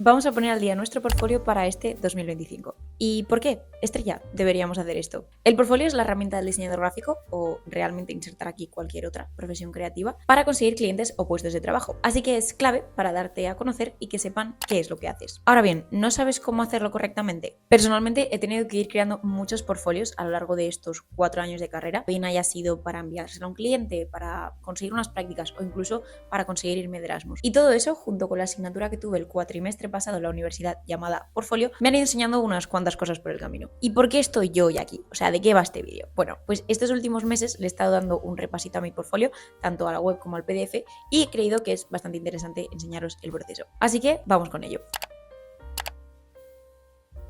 Vamos a poner al día nuestro portfolio para este 2025. ¿Y por qué? Estrella, deberíamos hacer esto. El portfolio es la herramienta del diseñador gráfico, o realmente insertar aquí cualquier otra profesión creativa, para conseguir clientes o puestos de trabajo. Así que es clave para darte a conocer y que sepan qué es lo que haces. Ahora bien, ¿no sabes cómo hacerlo correctamente? Personalmente he tenido que ir creando muchos portfolios a lo largo de estos 4 años de carrera. Bien haya sido para enviárselo a un cliente, para conseguir unas prácticas o incluso para conseguir irme de Erasmus. Y todo eso, junto con la asignatura que tuve el cuatrimestre pasado en la universidad llamada Portfolio, me han ido enseñando unas cuantas cosas por el camino. ¿Y por qué estoy yo hoy aquí? O sea, ¿de qué va este vídeo? Bueno, pues estos últimos meses le he estado dando un repasito a mi portfolio, tanto a la web como al PDF, y he creído que es bastante interesante enseñaros el proceso. Así que vamos con ello.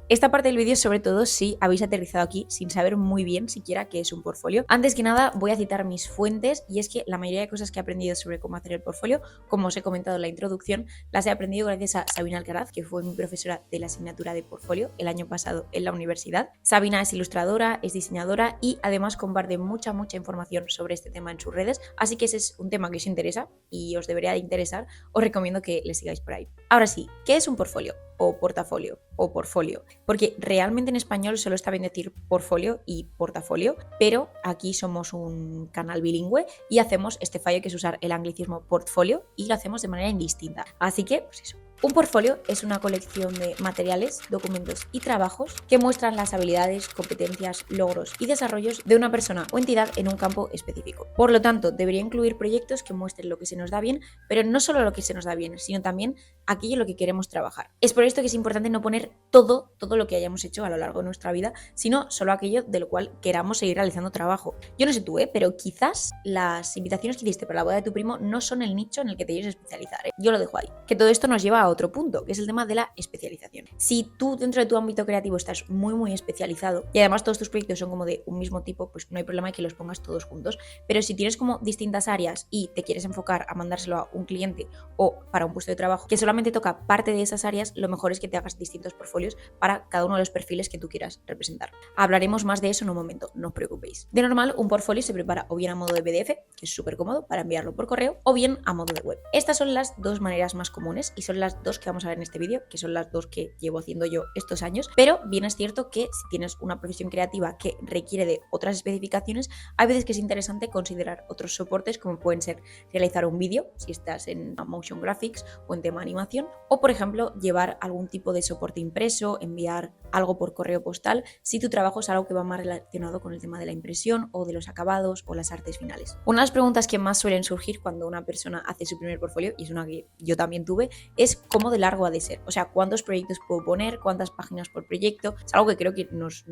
Esta parte del vídeo, sobre todo, si habéis aterrizado aquí sin saber muy bien siquiera qué es un portfolio. Antes que nada, voy a citar mis fuentes, y es que la mayoría de cosas que he aprendido sobre cómo hacer el portfolio, como os he comentado en la introducción, las he aprendido gracias a Sabina Alcaraz, que fue mi profesora de la asignatura de portfolio el año pasado en la universidad. Sabina es ilustradora, es diseñadora y además comparte mucha información sobre este tema en sus redes, así que ese es un tema que os interesa y os debería de interesar. Os recomiendo que le sigáis por ahí. Ahora sí, ¿qué es un portfolio? O portafolio, o portfolio, porque realmente en español solo está bien decir portfolio y portafolio, pero aquí somos un canal bilingüe y hacemos este fallo, que es usar el anglicismo portfolio, y lo hacemos de manera indistinta. Así que, pues eso. Un portfolio es una colección de materiales, documentos y trabajos que muestran las habilidades, competencias, logros y desarrollos de una persona o entidad en un campo específico. Por lo tanto, debería incluir proyectos que muestren lo que se nos da bien, pero no solo lo que se nos da bien, sino también aquello en lo que queremos trabajar. Es por esto que es importante no poner todo lo que hayamos hecho a lo largo de nuestra vida, sino solo aquello de lo cual queramos seguir realizando trabajo. Yo no sé tú, pero quizás las invitaciones que hiciste para la boda de tu primo no son el nicho en el que te quieres especializar. Yo lo dejo ahí. Que todo esto nos lleva a otro punto, que es el tema de la especialización. Si tú dentro de tu ámbito creativo estás muy especializado y además todos tus proyectos son como de un mismo tipo, pues no hay problema en que los pongas todos juntos. Pero si tienes como distintas áreas y te quieres enfocar a mandárselo a un cliente o para un puesto de trabajo que solamente toca parte de esas áreas, lo mejor es que te hagas distintos portfolios para cada uno de los perfiles que tú quieras representar. Hablaremos más de eso en un momento, no os preocupéis. De normal, un portfolio se prepara o bien a modo de PDF, que es súper cómodo para enviarlo por correo, o bien a modo de web. Estas son las dos maneras más comunes y son las dos que vamos a ver en este vídeo, que son las dos que llevo haciendo yo estos años, pero bien es cierto que si tienes una profesión creativa que requiere de otras especificaciones, hay veces que es interesante considerar otros soportes, como pueden ser realizar un vídeo, si estás en motion graphics o en tema animación, o por ejemplo llevar algún tipo de soporte impreso, enviar algo por correo postal, si tu trabajo es algo que va más relacionado con el tema de la impresión o de los acabados o las artes finales. Una de las preguntas que más suelen surgir cuando una persona hace su primer portfolio, y es una que yo también tuve, es cómo de largo ha de ser, o sea, cuántos proyectos puedo poner, cuántas páginas por proyecto. Es algo que creo que nos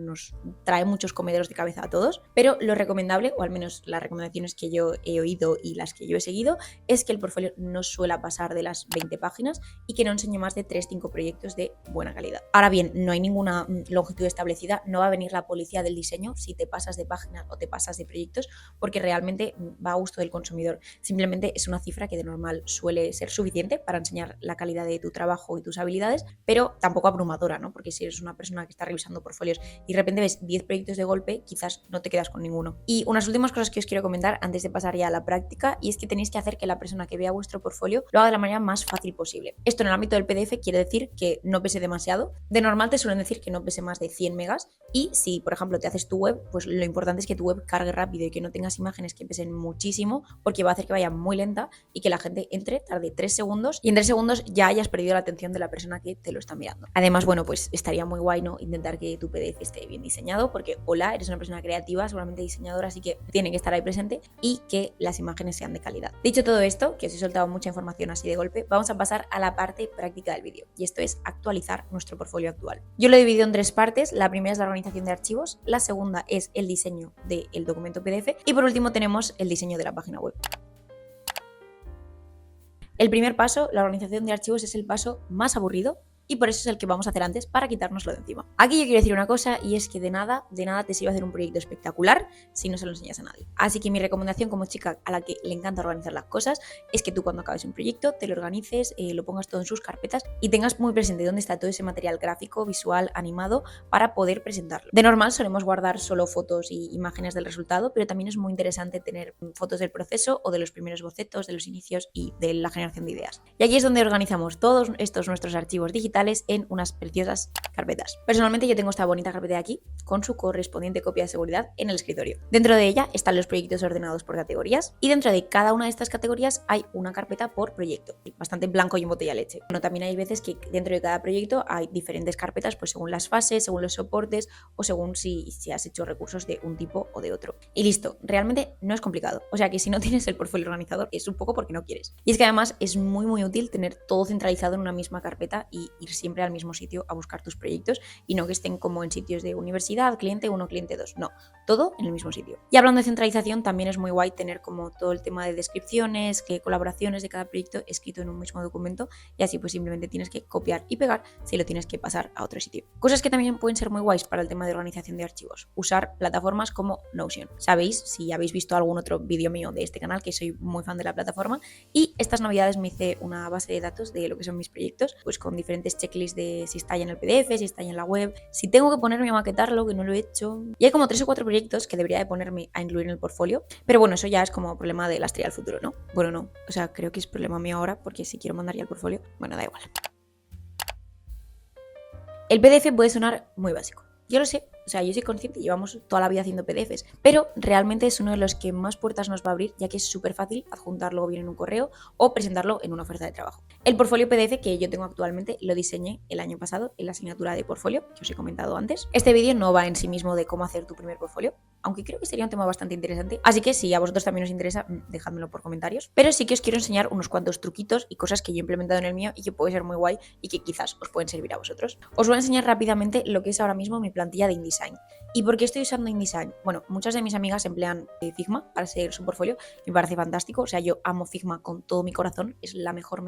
trae muchos comederos de cabeza a todos, pero lo recomendable, o al menos las recomendaciones que yo he oído y las que yo he seguido, es que el portfolio no suela pasar de las 20 páginas y que no enseñe más de 3-5 proyectos de buena calidad. Ahora bien, no hay ninguna longitud establecida, no va a venir la policía del diseño si te pasas de páginas o te pasas de proyectos, porque realmente va a gusto del consumidor. Simplemente es una cifra que de normal suele ser suficiente para enseñar la calidad de tu trabajo y tus habilidades, pero tampoco abrumadora, ¿no? Porque si eres una persona que está revisando portfolios y de repente ves 10 proyectos de golpe, quizás no te quedas con ninguno. Y unas últimas cosas que os quiero comentar antes de pasar ya a la práctica, y es que tenéis que hacer que la persona que vea vuestro portfolio lo haga de la manera más fácil posible. Esto en el ámbito del PDF quiere decir que no pese demasiado. De normal te suelen decir que no pese más de 100 megas, y si por ejemplo te haces tu web, pues lo importante es que tu web cargue rápido y que no tengas imágenes que pesen muchísimo, porque va a hacer que vaya muy lenta y que la gente entre, tarde 3 segundos y en 3 segundos ya hayas perdido la atención de la persona que te lo está mirando. Además, bueno, pues estaría muy guay, ¿no?, intentar que tu PDF esté bien diseñado, porque hola, eres una persona creativa, seguramente diseñadora, así que tiene que estar ahí presente, y que las imágenes sean de calidad. Dicho todo esto, que os he soltado mucha información así de golpe, vamos a pasar a la parte práctica del vídeo, y esto es actualizar nuestro portfolio actual. Yo lo he dividido en 3 partes. La primera es la organización de archivos, la segunda es el diseño del documento PDF y por último tenemos el diseño de la página web. El primer paso, la organización de archivos, es el paso más aburrido, y por eso es el que vamos a hacer antes para quitárnoslo de encima. Aquí yo quiero decir una cosa y es que de nada te sirve hacer un proyecto espectacular si no se lo enseñas a nadie. Así que mi recomendación como chica a la que le encanta organizar las cosas es que tú cuando acabes un proyecto te lo organices, lo pongas todo en sus carpetas y tengas muy presente dónde está todo ese material gráfico, visual, animado para poder presentarlo. De normal solemos guardar solo fotos y imágenes del resultado, pero también es muy interesante tener fotos del proceso o de los primeros bocetos, de los inicios y de la generación de ideas. Y aquí es donde organizamos todos estos nuestros archivos digitales en unas preciosas carpetas. Personalmente yo tengo esta bonita carpeta de aquí con su correspondiente copia de seguridad en el escritorio. Dentro de ella están los proyectos ordenados por categorías y dentro de cada una de estas categorías hay una carpeta por proyecto, bastante en blanco y en botella leche. Bueno, también hay veces que dentro de cada proyecto hay diferentes carpetas pues según las fases, según los soportes o según si has hecho recursos de un tipo o de otro. Y listo, realmente no es complicado. O sea que si no tienes el portfolio organizador es un poco porque no quieres. Y es que además es muy útil tener todo centralizado en una misma carpeta y ir siempre al mismo sitio a buscar tus proyectos y no que estén como en sitios de universidad, cliente 1, cliente 2. No, todo en el mismo sitio. Y hablando de centralización, también es muy guay tener como todo el tema de descripciones, colaboraciones de cada proyecto escrito en un mismo documento y así pues simplemente tienes que copiar y pegar si lo tienes que pasar a otro sitio. Cosas que también pueden ser muy guays para el tema de organización de archivos. Usar plataformas como Notion. Sabéis, si habéis visto algún otro vídeo mío de este canal, que soy muy fan de la plataforma y estas navidades me hice una base de datos de lo que son mis proyectos, pues con diferentes checklists de si está ya en el PDF, si está ya en la web, si tengo que ponerme a maquetarlo, que no lo he hecho. Y hay como 3 o 4 proyectos que debería de ponerme a incluir en el portfolio, pero bueno, eso ya es como problema de la estrella del futuro, ¿no? Bueno, no, o sea, creo que es problema mío ahora porque si quiero mandar ya el portfolio, bueno, da igual. El PDF puede sonar muy básico. Yo lo sé, o sea, yo soy consciente, llevamos toda la vida haciendo PDFs, pero realmente es uno de los que más puertas nos va a abrir, ya que es súper fácil adjuntarlo bien en un correo o presentarlo en una oferta de trabajo. El portfolio PDF que yo tengo actualmente lo diseñé el año pasado en la asignatura de portfolio, que os he comentado antes. Este vídeo no va en sí mismo de cómo hacer tu primer portfolio, aunque creo que sería un tema bastante interesante, así que si a vosotros también os interesa, dejádmelo por comentarios. Pero sí que os quiero enseñar unos cuantos truquitos y cosas que yo he implementado en el mío y que puede ser muy guay y que quizás os pueden servir a vosotros. Os voy a enseñar rápidamente lo que es ahora mismo mi plantilla de InDesign. ¿Y por qué estoy usando InDesign? Bueno, muchas de mis amigas emplean Figma para seguir su portfolio, me parece fantástico, o sea, yo amo Figma con todo mi corazón, es la mejor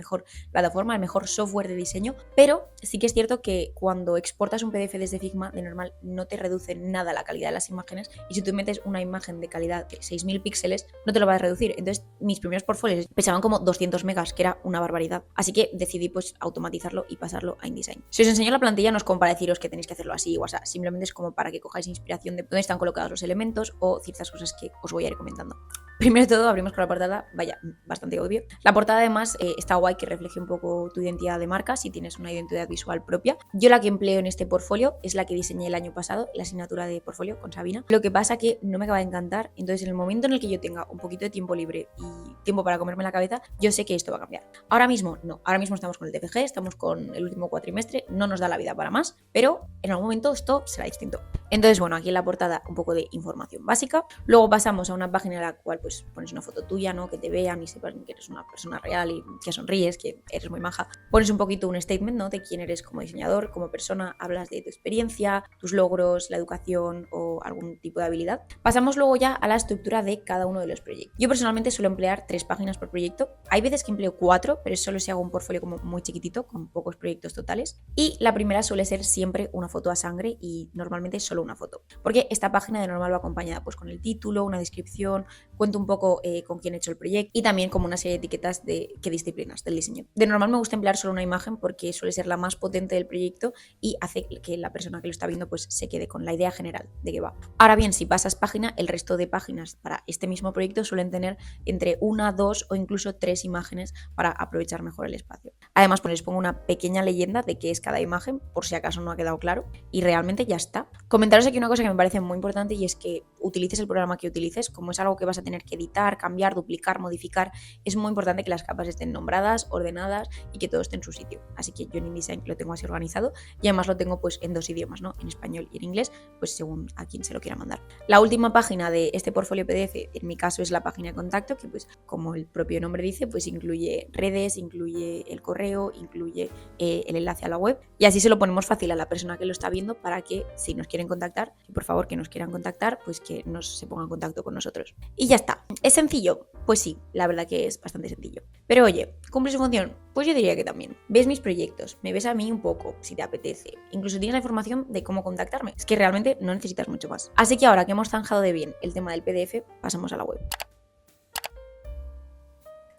plataforma, el mejor software de diseño, pero sí que es cierto que cuando exportas un PDF desde Figma, de normal no te reduce nada la calidad de las imágenes y si tú metes una imagen de calidad de 6000 píxeles, no te lo va a reducir. Entonces, mis primeros portfolios pesaban como 200 megas, que era una barbaridad. Así que decidí pues automatizarlo y pasarlo a InDesign. Si os enseño la plantilla, no es como para deciros que tenéis que hacerlo así o así, simplemente es como para que cojáis inspiración de dónde están colocados los elementos o ciertas cosas que os voy a ir comentando. Primero de todo, abrimos con la portada, vaya, bastante obvio. La portada además está guay que refleje un poco tu identidad de marca, si tienes una identidad visual propia. Yo la que empleo en este portfolio es la que diseñé el año pasado, la asignatura de portfolio con Sabina. Lo que pasa que no me acaba de encantar, entonces en el momento en el que yo tenga un poquito de tiempo libre y tiempo para comerme la cabeza, yo sé que esto va a cambiar. Ahora mismo no, ahora mismo estamos con el TFG, estamos con el último cuatrimestre, no nos da la vida para más, pero en algún momento esto será distinto. Entonces, bueno, aquí en la portada un poco de información básica. Luego pasamos a una página en la cual pues pones una foto tuya, ¿no? Que te vean y sepan que eres una persona real y que sonríes, que eres muy maja. Pones un poquito un statement, ¿no? De quién eres como diseñador, como persona, hablas de tu experiencia, tus logros, la educación o algún tipo de habilidad. Pasamos luego ya a la estructura de cada uno de los proyectos. Yo personalmente suelo emplear 3 páginas por proyecto. Hay veces que empleo 4, pero solo si hago un portfolio como muy chiquitito, con pocos proyectos totales. Y la primera suele ser siempre una foto a sangre y normalmente solo una foto. Porque esta página de normal va acompañada pues con el título, una descripción, cuento un poco con quién he hecho el proyecto y también como una serie de etiquetas de qué disciplinas del diseño. De normal me gusta emplear solo una imagen porque suele ser la más potente del proyecto y hace que la persona que lo está viendo pues se quede con la idea general de qué va. Ahora bien, si pasas página, el resto de páginas para este mismo proyecto suelen tener entre 1, 2 o incluso 3 imágenes para aprovechar mejor el espacio. Además, pues les pongo una pequeña leyenda de qué es cada imagen por si acaso no ha quedado claro y realmente ya está. Comentaros aquí una cosa que me parece muy importante y es que utilices el programa que utilices, como es algo que vas a tener que editar, cambiar, duplicar, modificar, es muy importante que las capas estén nombradas, ordenadas y que todo esté en su sitio. Así que yo en InDesign lo tengo así organizado y además lo tengo pues en 2 idiomas, ¿no? En español y en inglés, pues según a quien se lo quiera mandar. La última página de este portfolio PDF, en mi caso es la página de contacto, que pues como el propio nombre dice, pues incluye redes, incluye el correo, incluye el enlace a la web y así se lo ponemos fácil a la persona que lo está viendo para que si nos quieren contactar, que por favor que nos quieran contactar, pues que se pongan en contacto con nosotros. Y ya está. está. ¿Es sencillo? Pues sí, la verdad que es bastante sencillo. Pero oye, ¿cumple su función? Pues yo diría que también. Ves mis proyectos, me ves a mí un poco, si te apetece. Incluso tienes la información de cómo contactarme. Es que realmente no necesitas mucho más. Así que ahora que hemos zanjado de bien el tema del PDF, pasamos a la web.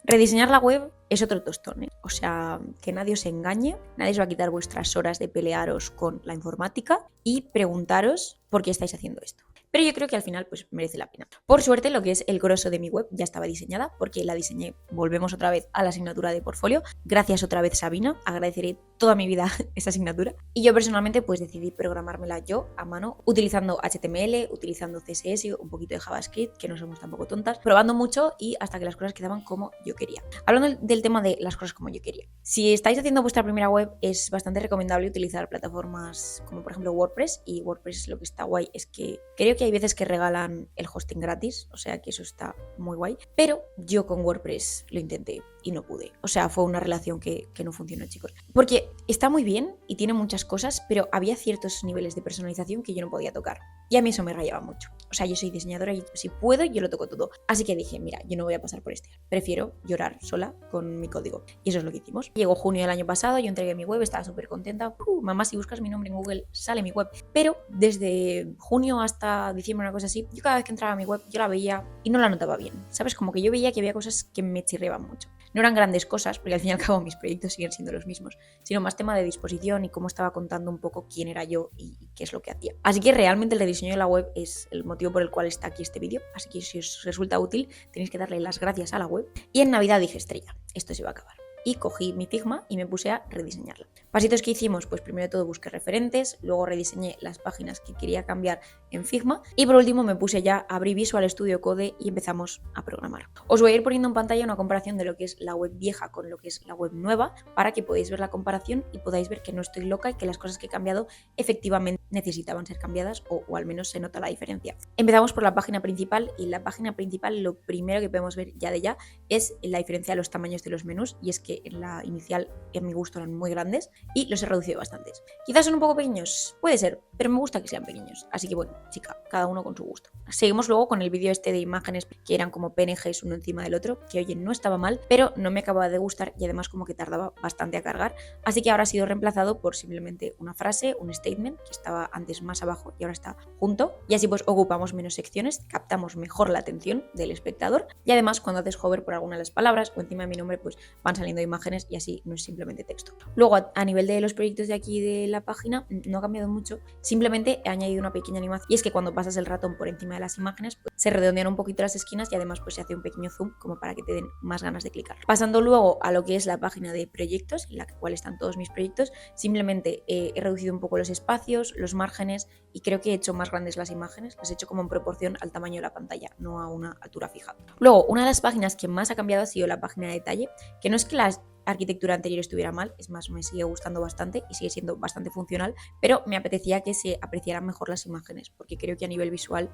Rediseñar la web es otro tostón, ¿eh? O sea, que nadie os engañe, nadie os va a quitar vuestras horas de pelearos con la informática y preguntaros por qué estáis haciendo esto. Pero yo creo que al final pues merece la pena. Por suerte, lo que es el grosso de mi web ya estaba diseñada, porque la diseñé, volvemos otra vez a la asignatura de portfolio. Gracias otra vez, Sabina, agradeceré toda mi vida esa asignatura. Y yo personalmente pues decidí programármela yo a mano, utilizando HTML, utilizando CSS, un poquito de JavaScript, que no somos tampoco tontas, probando mucho y hasta que las cosas quedaban como yo quería. Hablando del tema de las cosas como yo quería. Si estáis haciendo vuestra primera web, es bastante recomendable utilizar plataformas como por ejemplo WordPress, y WordPress lo que está guay es que creo que hay veces que regalan el hosting gratis, o sea que eso está muy guay, pero yo con WordPress lo intenté y no pude. O sea, fue una relación que no funcionó, chicos. Porque está muy bien y tiene muchas cosas, pero había ciertos niveles de personalización que yo no podía tocar. Y a mí eso me rayaba mucho. O sea, yo soy diseñadora y si puedo, yo lo toco todo. Así que dije, mira, yo no voy a pasar por este. Prefiero llorar sola con mi código. Y eso es lo que hicimos. Llegó junio del año pasado, yo entregué mi web, estaba súper contenta. Mamá, si buscas mi nombre en Google, sale mi web. Pero desde junio hasta diciembre, una cosa así, yo cada vez que entraba a mi web, yo la veía y no la notaba bien. ¿Sabes? Como que yo veía que había cosas que me chirriaban mucho. No eran grandes cosas, porque al fin y al cabo mis proyectos siguen siendo los mismos, sino más tema de disposición y cómo estaba contando un poco quién era yo y qué es lo que hacía. Así que realmente el rediseño de la web es el motivo por el cual está aquí este vídeo, así que si os resulta útil tenéis que darle las gracias a la web. Y en Navidad dije, estrella, esto se va a acabar. Y cogí mi Figma y me puse a rediseñarla. Pasitos que hicimos, pues primero de todo busqué referentes, luego rediseñé las páginas que quería cambiar en Figma y por último me puse ya, abrí Visual Studio Code y empezamos a programar. Os voy a ir poniendo en pantalla una comparación de lo que es la web vieja con lo que es la web nueva para que podáis ver la comparación y podáis ver que no estoy loca y que las cosas que he cambiado efectivamente necesitaban ser cambiadas o al menos se nota la diferencia. Empezamos por la página principal y en la página principal lo primero que podemos ver ya de ya es la diferencia de los tamaños de los menús, y es que en la inicial a mi gusto eran muy grandes y los he reducido bastantes. Quizás son un poco pequeños, puede ser, pero me gusta que sean pequeños, así que bueno, chica, cada uno con su gusto. Seguimos luego con el vídeo este de imágenes que eran como PNGs uno encima del otro, que oye, no estaba mal, pero no me acababa de gustar y además como que tardaba bastante a cargar, así que ahora ha sido reemplazado por simplemente una frase, un statement, que estaba antes más abajo y ahora está junto, y así pues ocupamos menos secciones, captamos mejor la atención del espectador y además cuando haces hover por alguna de las palabras o encima de mi nombre pues van saliendo imágenes y así no es simplemente texto. Luego a nivel de los proyectos de aquí de la página no ha cambiado mucho, simplemente he añadido una pequeña animación y es que cuando pasas el ratón por encima de las imágenes pues, se redondean un poquito las esquinas y además pues se hace un pequeño zoom como para que te den más ganas de clicar. Pasando luego a lo que es la página de proyectos, en la cual están todos mis proyectos, simplemente he reducido un poco los espacios, los márgenes y creo que he hecho más grandes las imágenes, las he hecho como en proporción al tamaño de la pantalla, no a una altura fija. Luego, una de las páginas que más ha cambiado ha sido la página de detalle, que no es que la arquitectura anterior estuviera mal, es más, me sigue gustando bastante y sigue siendo bastante funcional, pero me apetecía que se apreciaran mejor las imágenes, porque creo que a nivel visual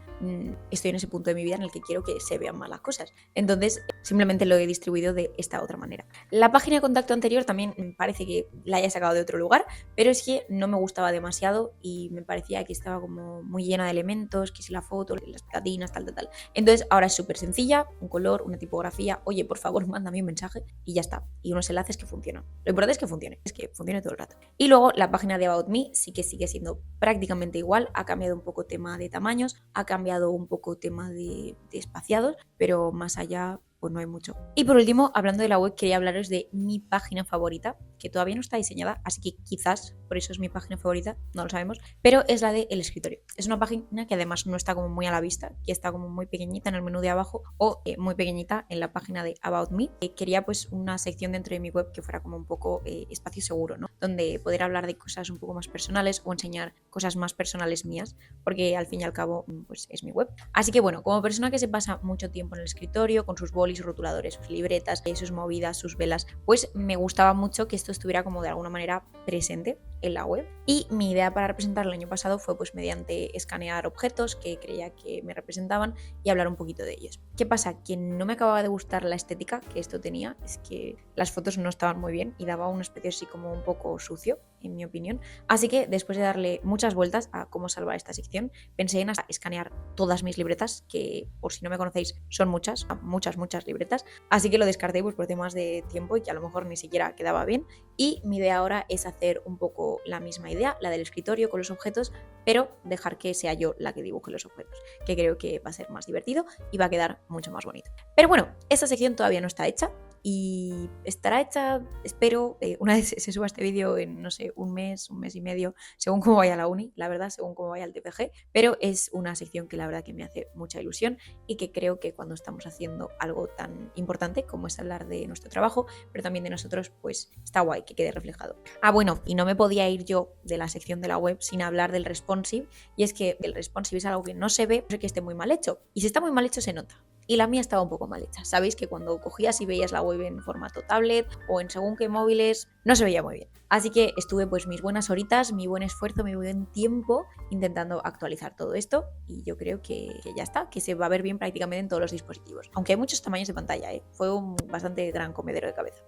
estoy en ese punto de mi vida en el que quiero que se vean mal las cosas. Entonces, simplemente lo he distribuido de esta otra manera. La página de contacto anterior también me parece que la haya sacado de otro lugar, pero es que no me gustaba demasiado y me parecía que estaba como muy llena de elementos, que si la foto, las pegatinas, tal. Entonces, ahora es súper sencilla, un color, una tipografía, oye, por favor, mándame un mensaje y ya está. Y unos enlaces que funcionan. Lo importante es que funcione todo el rato. Y luego la página de About Me sí que sigue siendo prácticamente igual, ha cambiado un poco tema de tamaños, ha cambiado un poco tema de espaciados, pero más allá pues no hay mucho. Y por último, hablando de la web, quería hablaros de mi página favorita, que todavía no está diseñada, así que quizás por eso es mi página favorita, no lo sabemos, pero es la de El Escritorio. Es una página que además no está como muy a la vista, que está como muy pequeñita en el menú de abajo o muy pequeñita en la página de About Me. Quería pues una sección dentro de mi web que fuera como un poco espacio seguro, ¿no? Donde poder hablar de cosas un poco más personales o enseñar cosas más personales mías, porque al fin y al cabo pues es mi web. Así que bueno, como persona que se pasa mucho tiempo en el escritorio con sus bolis, rotuladores, sus libretas, sus movidas, sus velas, pues me gustaba mucho que esto estuviera como de alguna manera presente en la web. Y mi idea para representarlo el año pasado fue pues mediante escanear objetos que creía que me representaban y hablar un poquito de ellos. ¿Qué pasa? Que no me acababa de gustar la estética que esto tenía, es que las fotos no estaban muy bien y daba un aspecto así como un poco sucio, en mi opinión. Así que después de darle muchas vueltas a cómo salvar esta sección, pensé en escanear todas mis libretas, que por si no me conocéis son muchas libretas, así que lo descarté pues por temas de tiempo y que a lo mejor ni siquiera quedaba bien. Y mi idea ahora es hacer un poco la misma idea, la del escritorio con los objetos, pero dejar que sea yo la que dibuje los objetos, que creo que va a ser más divertido y va a quedar mucho más bonito. Pero bueno, esta sección todavía no está hecha y estará hecha, espero, una vez se suba este vídeo en, no sé, un mes y medio, según cómo vaya la uni, la verdad, según cómo vaya el TFG, pero es una sección que la verdad que me hace mucha ilusión y que creo que cuando estamos haciendo algo tan importante como es hablar de nuestro trabajo, pero también de nosotros, pues está guay que quede reflejado. Ah, bueno, y no me podía ir yo de la sección de la web sin hablar del responsive, y es que el responsive es algo que no se ve, no sé que esté muy mal hecho, y si está muy mal hecho se nota. Y la mía estaba un poco mal hecha. Sabéis que cuando cogías y veías la web en formato tablet o en según qué móviles, no se veía muy bien. Así que estuve pues mis buenas horitas, mi buen esfuerzo, mi buen tiempo intentando actualizar todo esto y yo creo que ya está, que se va a ver bien prácticamente en todos los dispositivos. Aunque hay muchos tamaños de pantalla, fue un bastante gran comedero de cabeza.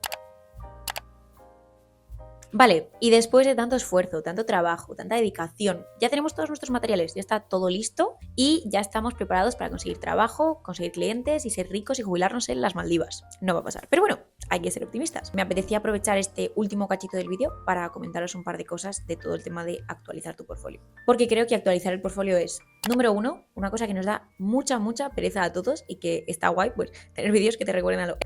Vale, y después de tanto esfuerzo, tanto trabajo, tanta dedicación, ya tenemos todos nuestros materiales, ya está todo listo y ya estamos preparados para conseguir trabajo, conseguir clientes y ser ricos y jubilarnos en las Maldivas. No va a pasar, pero bueno, hay que ser optimistas. Me apetecía aprovechar este último cachito del vídeo para comentaros un par de cosas de todo el tema de actualizar tu portfolio. Porque creo que actualizar el portfolio es, número uno, una cosa que nos da mucha pereza a todos y que está guay, pues tener vídeos que te recuerden a lo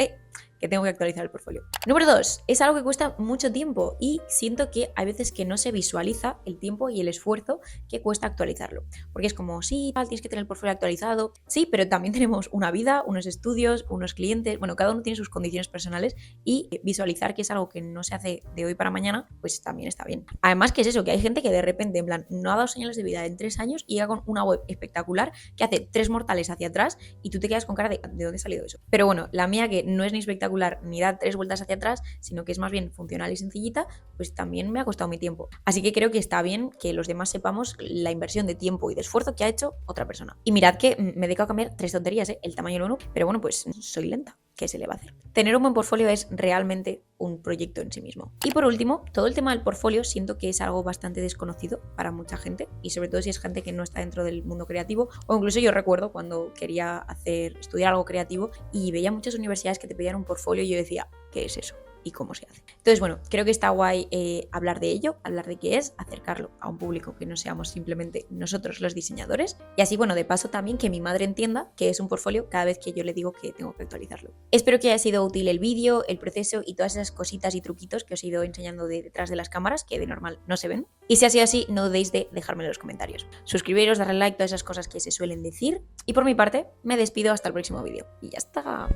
que tengo que actualizar el portfolio. Número 2, es algo que cuesta mucho tiempo y siento que hay veces que no se visualiza el tiempo y el esfuerzo que cuesta actualizarlo. Porque es como, sí, tienes que tener el portfolio actualizado, sí, pero también tenemos una vida, unos estudios, unos clientes, bueno, cada uno tiene sus condiciones personales y visualizar que es algo que no se hace de hoy para mañana, pues también está bien. Además, que es eso, que hay gente que de repente, en plan, no ha dado señales de vida en 3 años y llega con una web espectacular que hace 3 mortales hacia atrás y tú te quedas con cara de dónde ha salido eso? Pero bueno, la mía, que no es ni espectacular ni da 3 vueltas hacia atrás, sino que es más bien funcional y sencillita, pues también me ha costado mi tiempo. Así que creo que está bien que los demás sepamos la inversión de tiempo y de esfuerzo que ha hecho otra persona. Y mirad que me dedico a cambiar 3 tonterías, el tamaño del menú, pero bueno, pues soy lenta. ¿Qué se le va a hacer? Tener un buen portfolio es realmente un proyecto en sí mismo. Y por último, todo el tema del portfolio siento que es algo bastante desconocido para mucha gente y sobre todo si es gente que no está dentro del mundo creativo, o incluso yo recuerdo cuando quería estudiar algo creativo y veía muchas universidades que te pedían un portfolio y yo decía, ¿qué es eso? ¿Y cómo se hace? Entonces, bueno, creo que está guay hablar de ello, hablar de qué es, acercarlo a un público que no seamos simplemente nosotros los diseñadores. Y así, bueno, de paso también que mi madre entienda que es un portfolio cada vez que yo le digo que tengo que actualizarlo. Espero que haya sido útil el vídeo, el proceso y todas esas cositas y truquitos que os he ido enseñando detrás de las cámaras, que de normal no se ven. Y si ha sido así, no dudéis de dejármelo en los comentarios. Suscribiros, darle like, todas esas cosas que se suelen decir. Y por mi parte, me despido hasta el próximo vídeo. Y ya está.